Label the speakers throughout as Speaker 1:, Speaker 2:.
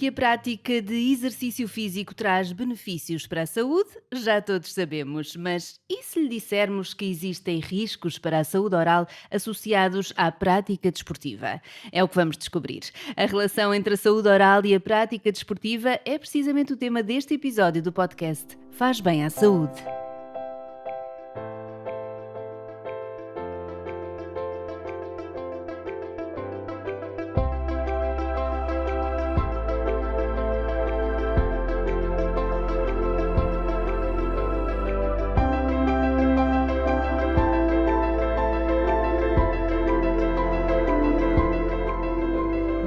Speaker 1: Que a prática de exercício físico traz benefícios para a saúde, já todos sabemos, mas e se lhe dissermos que existem riscos para a saúde oral associados à prática desportiva? É o que vamos descobrir. A relação entre a saúde oral e a prática desportiva é precisamente o tema deste episódio do podcast Faz Bem à Saúde.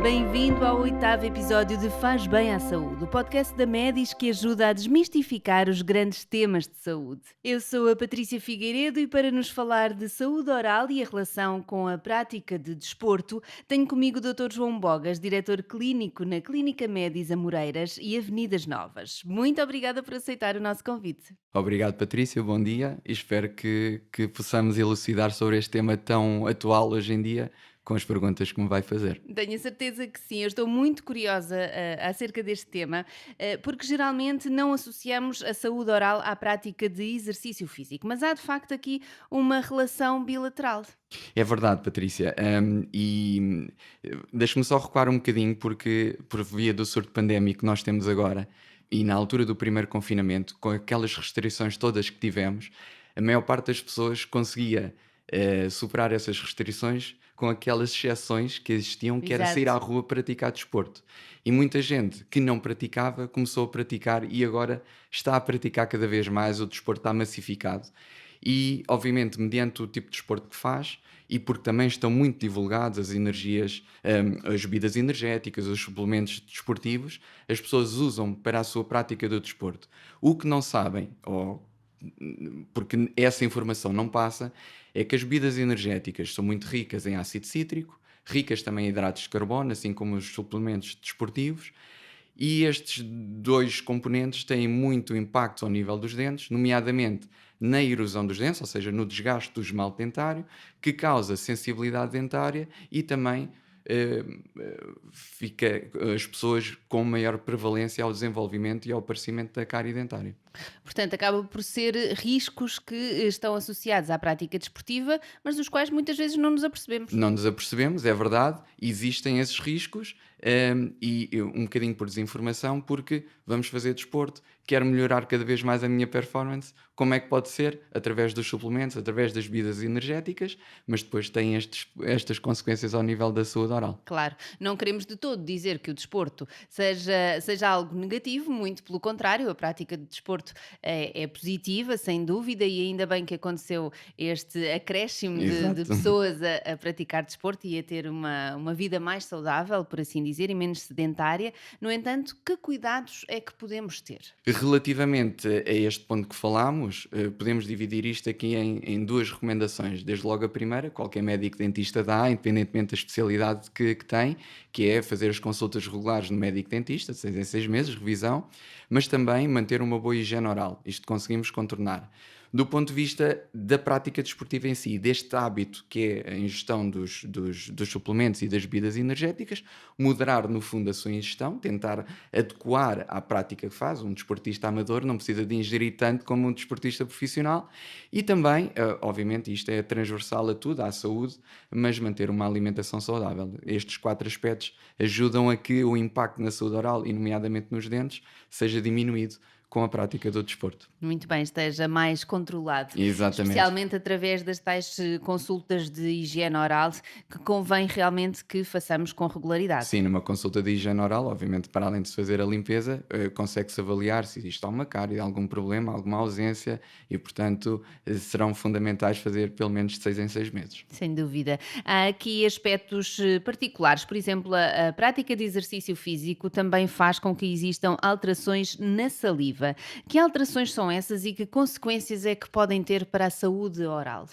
Speaker 1: Bem-vindo ao 8º episódio de Faz Bem à Saúde, o podcast da Medis que ajuda a desmistificar os grandes temas de saúde. Eu sou a Patrícia Figueiredo e para nos falar de saúde oral e a relação com a prática de desporto, tenho comigo o Dr. João Bogas, diretor clínico na Clínica Medis Amoreiras e Avenidas Novas. Muito obrigada por aceitar o nosso convite.
Speaker 2: Obrigado, Patrícia, bom dia e espero que possamos elucidar sobre este tema tão atual hoje em dia com as perguntas que me vai fazer.
Speaker 1: Tenho a certeza que sim, eu estou muito curiosa acerca deste tema, porque geralmente não associamos a saúde oral à prática de exercício físico, mas há de facto aqui uma relação bilateral.
Speaker 2: É verdade, Patrícia, deixe-me só recuar um bocadinho porque por via do surto pandémico que nós temos agora e na altura do primeiro confinamento, com aquelas restrições todas que tivemos, a maior parte das pessoas conseguia superar essas restrições com aquelas exceções que existiam, que era sair à
Speaker 1: Exato.
Speaker 2: rua praticar desporto. E muita gente que não praticava começou a praticar e agora está a praticar cada vez mais, o desporto está massificado. E, obviamente, mediante o tipo de desporto que faz e porque também estão muito divulgados as energias, as bebidas energéticas, os suplementos desportivos, as pessoas usam para a sua prática do desporto. O que não sabem, ou porque essa informação não passa, é que as bebidas energéticas são muito ricas em ácido cítrico, ricas também em hidratos de carbono, assim como os suplementos desportivos, e estes dois componentes têm muito impacto ao nível dos dentes, nomeadamente na erosão dos dentes, ou seja, no desgaste do esmalte dentário, que causa sensibilidade dentária e também fica as pessoas com maior prevalência ao desenvolvimento e ao aparecimento da cárie dentária.
Speaker 1: Portanto, acaba por ser riscos que estão associados à prática desportiva, mas dos quais muitas vezes não nos apercebemos.
Speaker 2: Não nos apercebemos, é verdade, existem esses riscos um bocadinho por desinformação, porque vamos fazer desporto, quero melhorar cada vez mais a minha performance, como é que pode ser? Através dos suplementos, através das bebidas energéticas, mas depois tem estas consequências ao nível da saúde oral.
Speaker 1: Claro, não queremos de todo dizer que o desporto seja algo negativo, muito pelo contrário, a prática de desporto é positiva, sem dúvida, e ainda bem que aconteceu este acréscimo de
Speaker 2: Exato.
Speaker 1: pessoas a praticar desporto e a ter uma vida mais saudável, por assim dizer, e menos sedentária. No entanto, que cuidados é que podemos ter?
Speaker 2: Relativamente a este ponto que falámos, podemos dividir isto aqui em duas recomendações. Desde logo a primeira, qualquer médico dentista dá, independentemente da especialidade que tem, que é fazer as consultas regulares no médico dentista, de 6 em 6 meses, revisão, mas também manter uma boa higiene oral. Isto conseguimos contornar. Do ponto de vista da prática desportiva em si, deste hábito que é a ingestão dos suplementos e das bebidas energéticas, moderar no fundo a sua ingestão, tentar adequar à prática que faz. Um desportista amador não precisa de ingerir tanto como um desportista profissional e também, obviamente, isto é transversal a tudo, à saúde, mas manter uma alimentação saudável. Estes 4 aspectos ajudam a que o impacto na saúde oral, e nomeadamente nos dentes, seja diminuído com a prática do desporto.
Speaker 1: Muito bem, esteja mais controlado,
Speaker 2: Exatamente.
Speaker 1: especialmente através das tais consultas de higiene oral, que convém realmente que façamos com regularidade.
Speaker 2: Sim, numa consulta de higiene oral, obviamente, para além de se fazer a limpeza, consegue-se avaliar se existe alguma cárie, algum problema, alguma ausência e, portanto, serão fundamentais fazer pelo menos de 6 em 6 meses.
Speaker 1: Sem dúvida. Há aqui aspectos particulares, por exemplo, a prática de exercício físico também faz com que existam alterações na saliva. Que alterações são essas e que consequências é que podem ter para a saúde oral?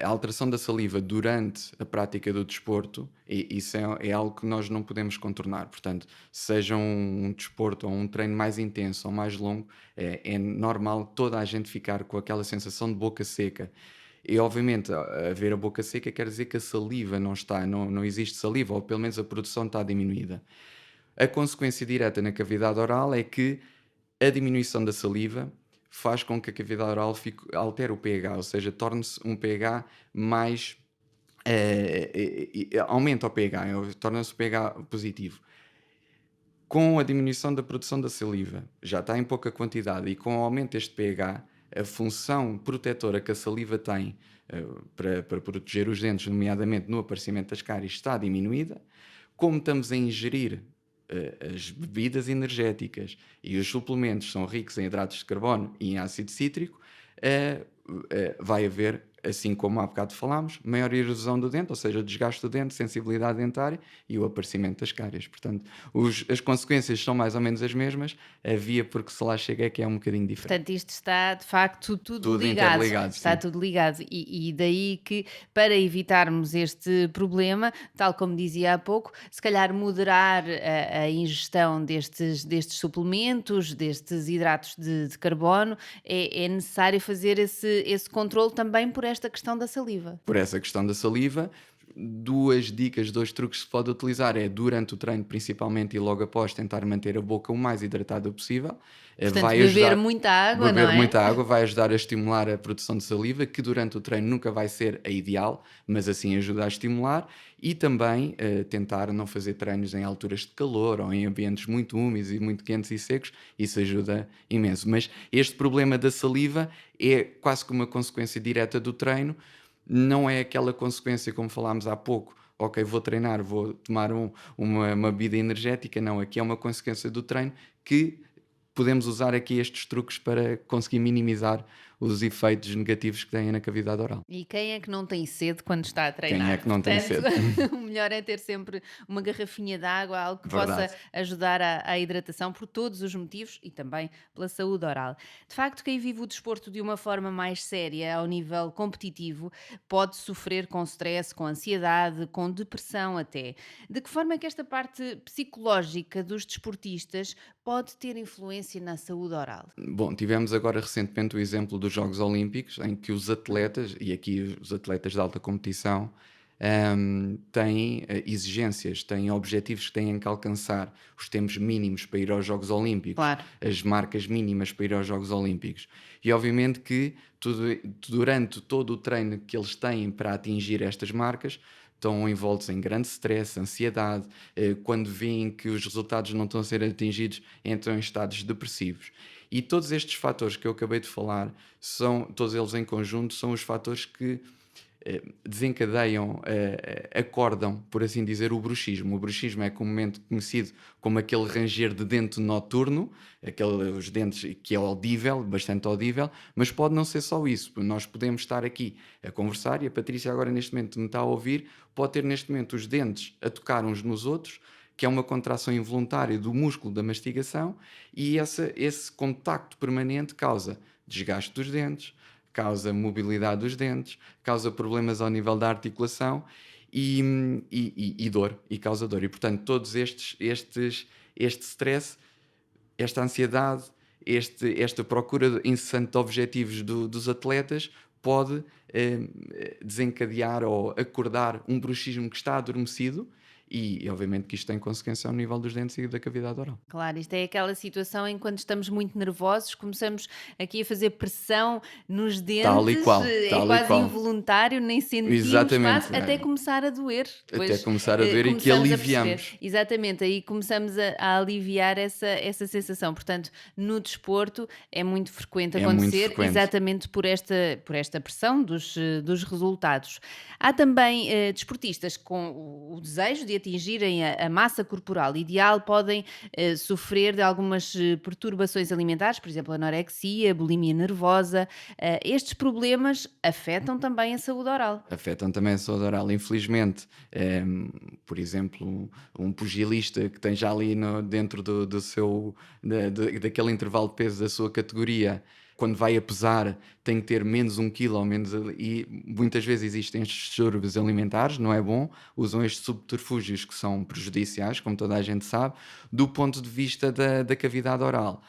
Speaker 2: A alteração da saliva durante a prática do desporto, isso é algo que nós não podemos contornar. Portanto, seja um desporto ou um treino mais intenso ou mais longo, é normal toda a gente ficar com aquela sensação de boca seca. E obviamente, haver a boca seca quer dizer que a saliva não existe saliva, ou pelo menos a produção está diminuída. A consequência direta na cavidade oral é que a diminuição da saliva faz com que a cavidade oral altere o pH, ou seja, torne-se um pH mais... aumenta o pH, torna-se o pH positivo. Com a diminuição da produção da saliva, já está em pouca quantidade, e com o aumento deste pH, a função protetora que a saliva tem para proteger os dentes, nomeadamente no aparecimento das cáries, está diminuída. Como estamos a ingerir as bebidas energéticas e os suplementos são ricos em hidratos de carbono e em ácido cítrico, vai haver, assim como há bocado falámos, maior erosão do dente, ou seja, o desgaste do dente, sensibilidade dentária e o aparecimento das cáries. Portanto, as consequências são mais ou menos as mesmas, a via porque se lá chega é que é um bocadinho diferente.
Speaker 1: Portanto, isto está de facto tudo
Speaker 2: Tudo
Speaker 1: ligado.
Speaker 2: interligado,
Speaker 1: Está
Speaker 2: sim.
Speaker 1: tudo ligado. E daí que, para evitarmos este problema, tal como dizia há pouco, se calhar moderar a ingestão destes suplementos, destes hidratos de carbono, é necessário fazer esse controle também por esta questão da saliva.
Speaker 2: Por essa questão da saliva, 2 dicas, 2 truques que se pode utilizar é durante o treino principalmente e logo após tentar manter a boca o mais hidratada possível.
Speaker 1: Portanto,
Speaker 2: Vai
Speaker 1: beber
Speaker 2: ajudar,
Speaker 1: muita água, não
Speaker 2: beber
Speaker 1: é?
Speaker 2: muita água vai ajudar a estimular a produção de saliva, que durante o treino nunca vai ser a ideal, mas assim ajuda a estimular, e também tentar não fazer treinos em alturas de calor ou em ambientes muito úmidos e muito quentes e secos, isso ajuda imenso. Mas este problema da saliva é quase que uma consequência direta do treino, não é aquela consequência como falámos há pouco, ok, vou treinar, vou tomar uma bebida energética, não, aqui é uma consequência do treino que podemos usar aqui estes truques para conseguir minimizar os efeitos negativos que têm na cavidade oral.
Speaker 1: E quem é que não tem sede quando está a treinar?
Speaker 2: Quem é que não tem sede?
Speaker 1: O melhor é ter sempre uma garrafinha de água, algo que
Speaker 2: Verdade.
Speaker 1: possa ajudar à hidratação por todos os motivos e também pela saúde oral. De facto, quem vive o desporto de uma forma mais séria, ao nível competitivo, pode sofrer com stress, com ansiedade, com depressão até. De que forma é que esta parte psicológica dos desportistas pode ter influência na saúde oral?
Speaker 2: Bom, tivemos agora recentemente o exemplo dos Jogos Olímpicos, em que os atletas, e aqui os atletas de alta competição, têm exigências, têm objetivos que têm que alcançar, os tempos mínimos para ir aos Jogos Olímpicos,
Speaker 1: Claro.
Speaker 2: as marcas mínimas para ir aos Jogos Olímpicos. E obviamente que durante todo o treino que eles têm para atingir estas marcas, estão envoltos em grande stress, ansiedade, quando veem que os resultados não estão a ser atingidos, entram em estados depressivos. E todos estes fatores que eu acabei de falar, todos eles em conjunto, são os fatores que desencadeiam, acordam, por assim dizer, o bruxismo. O bruxismo é comumente conhecido como aquele ranger de dente noturno, os dentes que é audível, bastante audível, mas pode não ser só isso. Nós podemos estar aqui a conversar e a Patrícia agora neste momento me está a ouvir, pode ter neste momento os dentes a tocar uns nos outros, que é uma contração involuntária do músculo da mastigação, e esse contacto permanente causa desgaste dos dentes, causa mobilidade dos dentes, causa problemas ao nível da articulação e dor, e causa dor. E, portanto, todos este stress, esta ansiedade, esta procura incessante de objetivos dos atletas pode desencadear ou acordar um bruxismo que está adormecido. E obviamente que isto tem consequência ao nível dos dentes e da cavidade oral.
Speaker 1: Claro, isto é aquela situação em que quando estamos muito nervosos, começamos aqui a fazer pressão nos dentes,
Speaker 2: Tal e qual,
Speaker 1: é
Speaker 2: tal e
Speaker 1: quase
Speaker 2: qual.
Speaker 1: involuntário, nem sentimos
Speaker 2: Exatamente,
Speaker 1: quase, até começar a doer.
Speaker 2: Até
Speaker 1: Depois,
Speaker 2: começar a doer e que
Speaker 1: começamos a
Speaker 2: aliviamos.
Speaker 1: perceber. Exatamente, aí começamos a aliviar essa sensação. Portanto, no desporto é muito frequente
Speaker 2: É muito
Speaker 1: acontecer,
Speaker 2: frequente.
Speaker 1: exatamente por esta pressão dos resultados. Há também desportistas com o desejo de atingirem a massa corporal ideal, podem sofrer de algumas perturbações alimentares, por exemplo, anorexia, bulimia nervosa. Estes problemas afetam também a saúde oral.
Speaker 2: Afetam também a saúde oral. Infelizmente, por exemplo, um pugilista que tem já ali dentro daquele intervalo de peso da sua categoria, quando vai a pesar, tem que ter menos 1 kg ou menos, e muitas vezes existem estes distúrbios alimentares, não é bom, usam estes subterfúgios que são prejudiciais, como toda a gente sabe, do ponto de vista da cavidade oral.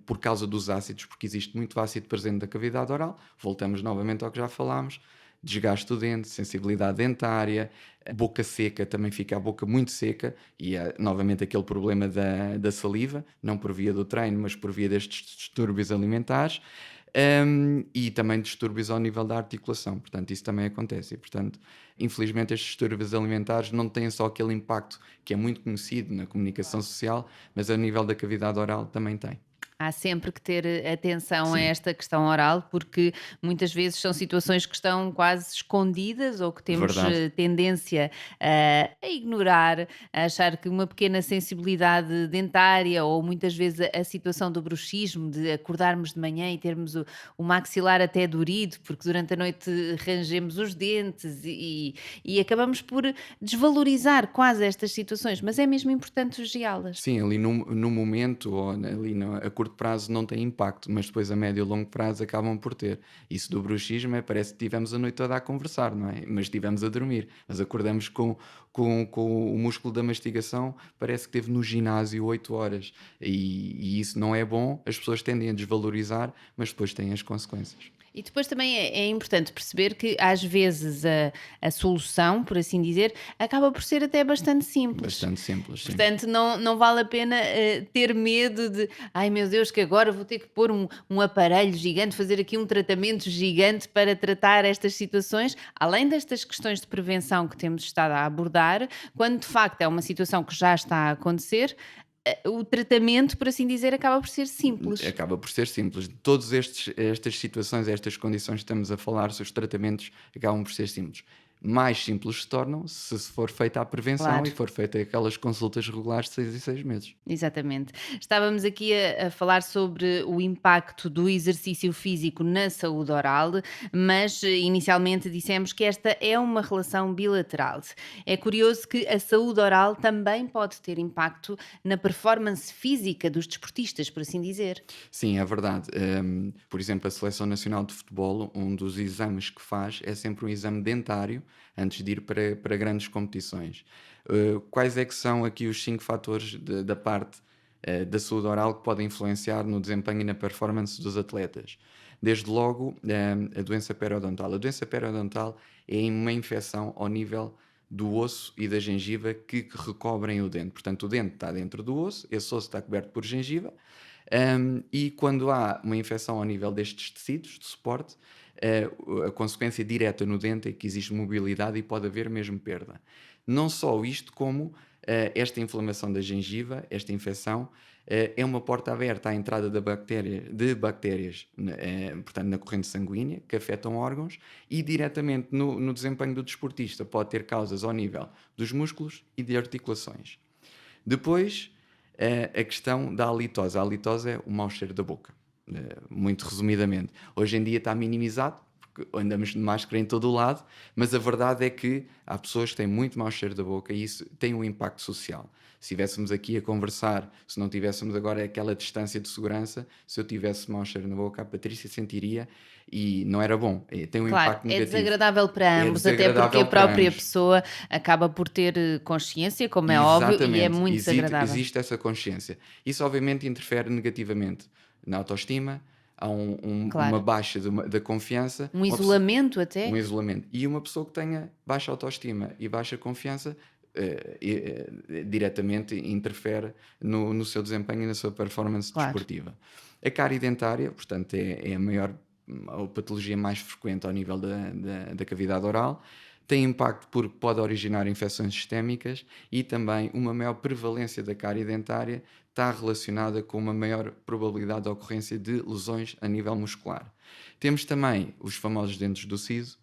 Speaker 2: Por causa dos ácidos, porque existe muito ácido presente na cavidade oral, voltamos novamente ao que já falámos, desgaste do dente, sensibilidade dentária, a boca seca, também fica a boca muito seca e novamente aquele problema da saliva, não por via do treino, mas por via destes distúrbios alimentares. E também distúrbios ao nível da articulação, portanto isso também acontece e portanto infelizmente estes distúrbios alimentares não têm só aquele impacto que é muito conhecido na comunicação social, mas a nível da cavidade oral também tem.
Speaker 1: Há sempre que ter atenção a
Speaker 2: Sim,
Speaker 1: esta questão oral, porque muitas vezes são situações que estão quase escondidas ou que temos
Speaker 2: verdade.
Speaker 1: tendência a ignorar, a achar que uma pequena sensibilidade dentária ou muitas vezes a situação do bruxismo, de acordarmos de manhã e termos o maxilar até dorido, porque durante a noite rangemos os dentes e acabamos por desvalorizar quase estas situações, mas é mesmo importante vigiá-las.
Speaker 2: Sim, ali no momento ou a curto prazo não tem impacto, mas depois a médio e longo prazo acabam por ter. Isso do bruxismo parece que tivemos a noite toda a conversar, não é? Mas estivemos a dormir. Mas acordamos com o músculo da mastigação, parece que teve no ginásio 8 horas. E isso não é bom, as pessoas tendem a desvalorizar, mas depois têm as consequências.
Speaker 1: E depois também é importante perceber que às vezes a solução, por assim dizer, acaba por ser até bastante simples.
Speaker 2: Bastante simples, sim.
Speaker 1: Portanto, não vale a pena ter medo de ai meu Deus, que agora vou ter que pôr um aparelho gigante, fazer aqui um tratamento gigante para tratar estas situações, além destas questões de prevenção que temos estado a abordar, quando de facto é uma situação que já está a acontecer, o tratamento, por assim dizer, acaba por ser simples.
Speaker 2: Acaba por ser simples. Todas estas situações, estas condições que estamos a falar, os tratamentos acabam por ser simples. Mais simples se tornam se for feita a prevenção e
Speaker 1: Claro.
Speaker 2: for feita aquelas consultas regulares de 6 em 6 meses.
Speaker 1: Exatamente. Estávamos aqui a falar sobre o impacto do exercício físico na saúde oral, mas inicialmente dissemos que esta é uma relação bilateral. É curioso que a saúde oral também pode ter impacto na performance física dos desportistas, por assim dizer.
Speaker 2: Sim, é verdade. Por exemplo, a Seleção Nacional de Futebol, um dos exames que faz é sempre um exame dentário antes de ir para grandes competições. Quais é que são aqui os 5 fatores da parte da saúde oral que podem influenciar no desempenho e na performance dos atletas? Desde logo, a doença periodontal. A doença periodontal é uma infecção ao nível do osso e da gengiva que recobrem o dente. Portanto, o dente está dentro do osso, esse osso está coberto por gengiva, e quando há uma infecção ao nível destes tecidos de suporte, a consequência direta no dente é que existe mobilidade e pode haver mesmo perda. Não só isto, como esta inflamação da gengiva, esta infecção, é uma porta aberta à entrada de bactérias, portanto, na corrente sanguínea, que afetam órgãos e diretamente no desempenho do desportista. Pode ter causas ao nível dos músculos e de articulações. Depois, a questão da halitose. A halitose é o mau cheiro da boca, muito resumidamente. Hoje em dia está minimizado, porque andamos de máscara em todo o lado, mas a verdade é que há pessoas que têm muito mau cheiro da boca e isso tem um impacto social. Se estivéssemos aqui a conversar, se não tivéssemos agora aquela distância de segurança, se eu tivesse mau cheiro na boca, a Patrícia sentiria e não era bom. Tem um
Speaker 1: Claro,
Speaker 2: impacto
Speaker 1: é
Speaker 2: negativo.
Speaker 1: desagradável para
Speaker 2: É
Speaker 1: ambos, até porque a
Speaker 2: desagradável para
Speaker 1: própria
Speaker 2: ambos.
Speaker 1: pessoa acaba por ter consciência, como é óbvio, e é
Speaker 2: Exatamente,
Speaker 1: muito desagradável.
Speaker 2: existe essa consciência. Isso obviamente interfere negativamente na autoestima, há uma
Speaker 1: Claro.
Speaker 2: baixa da confiança,
Speaker 1: Um isolamento
Speaker 2: um
Speaker 1: até?
Speaker 2: isolamento. E uma pessoa que tenha baixa autoestima e baixa confiança, diretamente interfere no seu desempenho e na sua performance
Speaker 1: Claro.
Speaker 2: desportiva. A cárie dentária, portanto, é a maior a patologia mais frequente ao nível da cavidade oral, tem impacto porque pode originar infecções sistémicas e também uma maior prevalência da cárie dentária está relacionada com uma maior probabilidade de ocorrência de lesões a nível muscular. Temos também os famosos dentes do siso.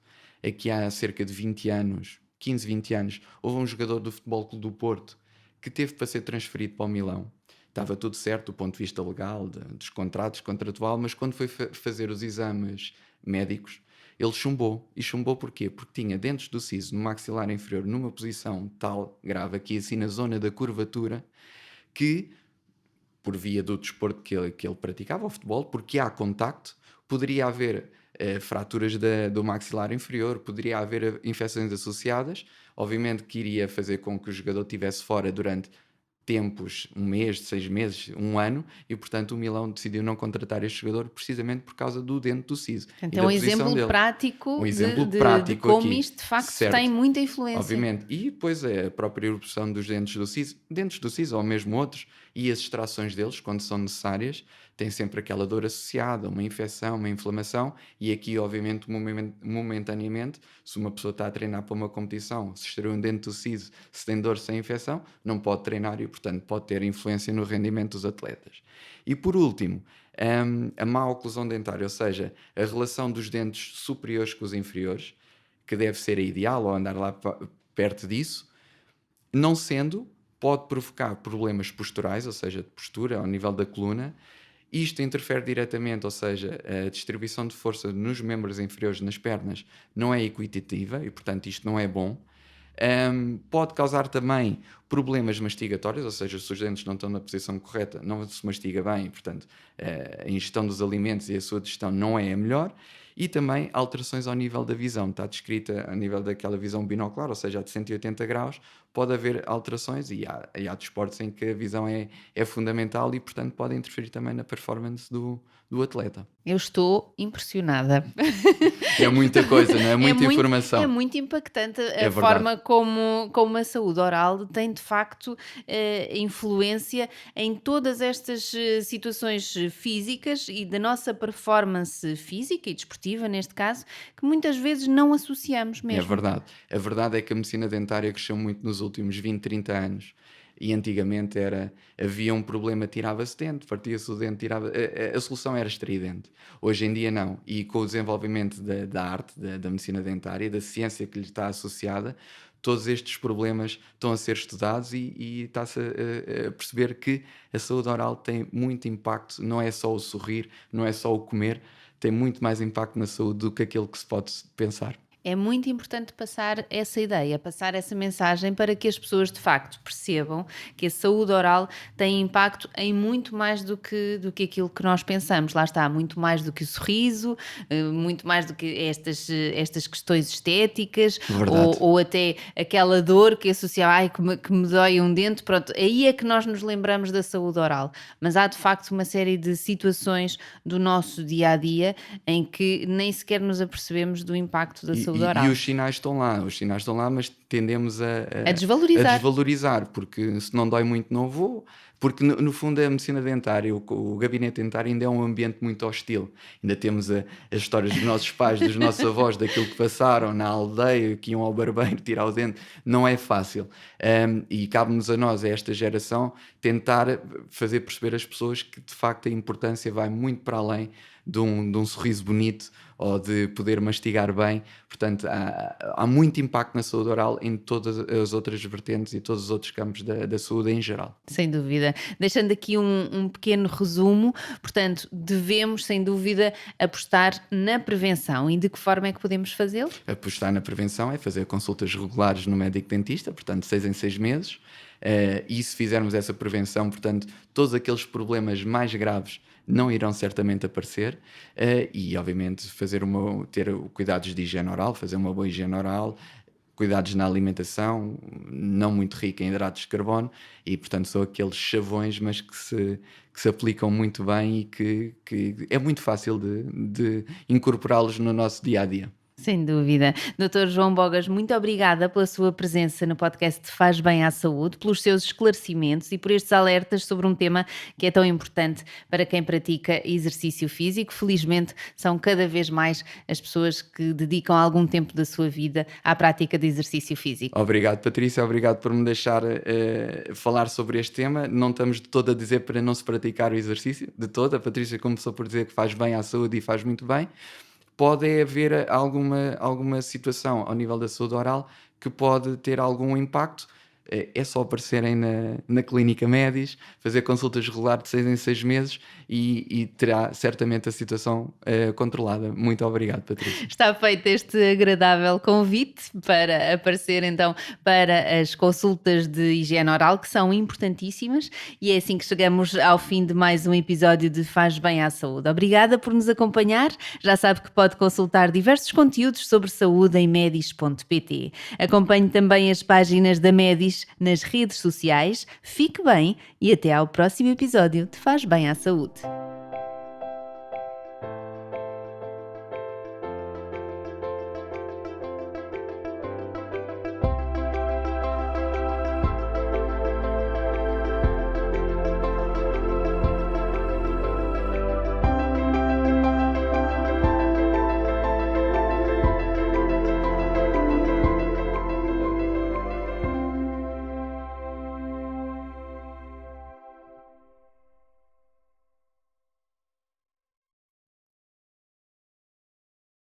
Speaker 2: Aqui há cerca de 20 anos, 15, 20 anos, houve um jogador do Futebol Clube do Porto que teve para ser transferido para o Milão. Estava tudo certo do ponto de vista legal, dos contratos, contratual, mas quando foi fazer os exames médicos, ele chumbou. E chumbou porquê? Porque tinha dentes do siso no maxilar inferior numa posição tal, grave, aqui assim na zona da curvatura, que, por via do desporto que ele praticava, o futebol, porque há contacto, poderia haver fraturas do maxilar inferior, poderia haver infecções associadas, obviamente que iria fazer com que o jogador estivesse fora durante tempos, 1 mês, 6 meses, 1 ano, e portanto o Milão decidiu não contratar este jogador precisamente por causa do dente do siso e
Speaker 1: Então,
Speaker 2: da
Speaker 1: um
Speaker 2: posição
Speaker 1: exemplo
Speaker 2: dele.
Speaker 1: prático
Speaker 2: Um exemplo
Speaker 1: de
Speaker 2: prático
Speaker 1: como
Speaker 2: aqui,
Speaker 1: isto de facto tem
Speaker 2: certo?
Speaker 1: muita influência.
Speaker 2: Obviamente. E depois a própria erupção dos dentes do siso ou mesmo outros, e as extrações deles, quando são necessárias, tem sempre aquela dor associada, uma infecção, uma inflamação, e aqui, obviamente, momentaneamente, se uma pessoa está a treinar para uma competição, se extraiu um dente do siso, se tem dor sem infecção, não pode treinar e, portanto, pode ter influência no rendimento dos atletas. E por último, a má oclusão dentária, ou seja, a relação dos dentes superiores com os inferiores, que deve ser a ideal, ou andar lá perto disso, não sendo, pode provocar problemas posturais, ou seja, de postura, ao nível da coluna. Isto interfere diretamente, ou seja, a distribuição de força nos membros inferiores, nas pernas, não é equitativa e, portanto, isto não é bom. Pode causar também problemas mastigatórios, ou seja, se os dentes não estão na posição correta, não se mastiga bem, e, portanto, a ingestão dos alimentos e a sua digestão não é a melhor. E também alterações ao nível da visão, está descrita a nível daquela visão binocular, ou seja, a de 180 graus, pode haver alterações e há desportos em que a visão é fundamental e, portanto, pode interferir também na performance do atleta.
Speaker 1: Eu estou impressionada.
Speaker 2: É muita coisa, não é? Muita informação.
Speaker 1: É muito impactante a
Speaker 2: verdade.
Speaker 1: forma como a saúde oral tem de facto influência em todas estas situações físicas e da nossa performance física e desportiva, neste caso, que muitas vezes não associamos
Speaker 2: É
Speaker 1: mesmo.
Speaker 2: verdade. A verdade é que a medicina dentária cresceu muito nos últimos 20, 30 anos. E antigamente havia um problema, tirava-se dente, partia-se o dente, a solução era extrair dente. Hoje em dia não. E com o desenvolvimento da arte, da medicina dentária, da ciência que lhe está associada, todos estes problemas estão a ser estudados e está-se a perceber que a saúde oral tem muito impacto, não é só o sorrir, não é só o comer, tem muito mais impacto na saúde do que aquilo que se pode pensar.
Speaker 1: É muito importante passar essa ideia, passar essa mensagem para que as pessoas de facto percebam que a saúde oral tem impacto em muito mais do que aquilo que nós pensamos. Lá está, muito mais do que o sorriso, muito mais do que estas questões estéticas
Speaker 2: Verdade.
Speaker 1: ou até aquela dor que associa, ai, que me dói um dente. Pronto, aí é que nós nos lembramos da saúde oral. Mas há de facto uma série de situações do nosso dia a dia em que nem sequer nos apercebemos do impacto da saúde oral.
Speaker 2: E os sinais estão lá, mas tendemos
Speaker 1: A desvalorizar.
Speaker 2: desvalorizar, porque se não dói muito não vou, porque no fundo a medicina dentária, o gabinete dentário ainda é um ambiente muito hostil, ainda temos as histórias dos nossos pais, dos nossos avós, daquilo que passaram na aldeia, que iam ao barbeiro tirar o dente, não é fácil, e cabe-nos a nós, a esta geração, tentar fazer perceber às pessoas que de facto a importância vai muito para além de um sorriso bonito ou de poder mastigar bem. Portanto, há muito impacto na saúde oral em todas as outras vertentes e todos os outros campos da saúde em geral.
Speaker 1: Sem dúvida. Deixando aqui um pequeno resumo, portanto, devemos, sem dúvida, apostar na prevenção. E de que forma é que podemos fazê-lo?
Speaker 2: Apostar na prevenção é fazer consultas regulares no médico dentista, portanto, 6 em 6 meses. E se fizermos essa prevenção, portanto, todos aqueles problemas mais graves não irão certamente aparecer, e obviamente ter cuidados de higiene oral, fazer uma boa higiene oral, cuidados na alimentação, não muito rica em hidratos de carbono, e portanto são aqueles chavões, mas que se aplicam muito bem e que é muito fácil de incorporá-los no nosso dia-a-dia.
Speaker 1: Sem dúvida. Dr. João Bogas, muito obrigada pela sua presença no podcast Faz Bem à Saúde, pelos seus esclarecimentos e por estes alertas sobre um tema que é tão importante para quem pratica exercício físico. Felizmente, são cada vez mais as pessoas que dedicam algum tempo da sua vida à prática de exercício físico.
Speaker 2: Obrigado, Patrícia, obrigado por me deixar falar sobre este tema. Não estamos de todo a dizer para não se praticar o exercício, de todo. A Patrícia começou por dizer que faz bem à saúde e faz muito bem. Pode haver alguma situação ao nível da saúde oral que pode ter algum impacto. É só aparecerem na clínica Médis, fazer consultas regulares de 6 em 6 meses e terá certamente a situação controlada. Muito obrigado, Patrícia.
Speaker 1: Está feito este agradável convite para aparecer então para as consultas de higiene oral, que são importantíssimas, e é assim que chegamos ao fim de mais um episódio de Faz Bem à Saúde. Obrigada por nos acompanhar. Já sabe que pode consultar diversos conteúdos sobre saúde em medis.pt. Acompanhe também as páginas da Medis mais nas redes sociais. Fique bem e até ao próximo episódio de Faz Bem à Saúde.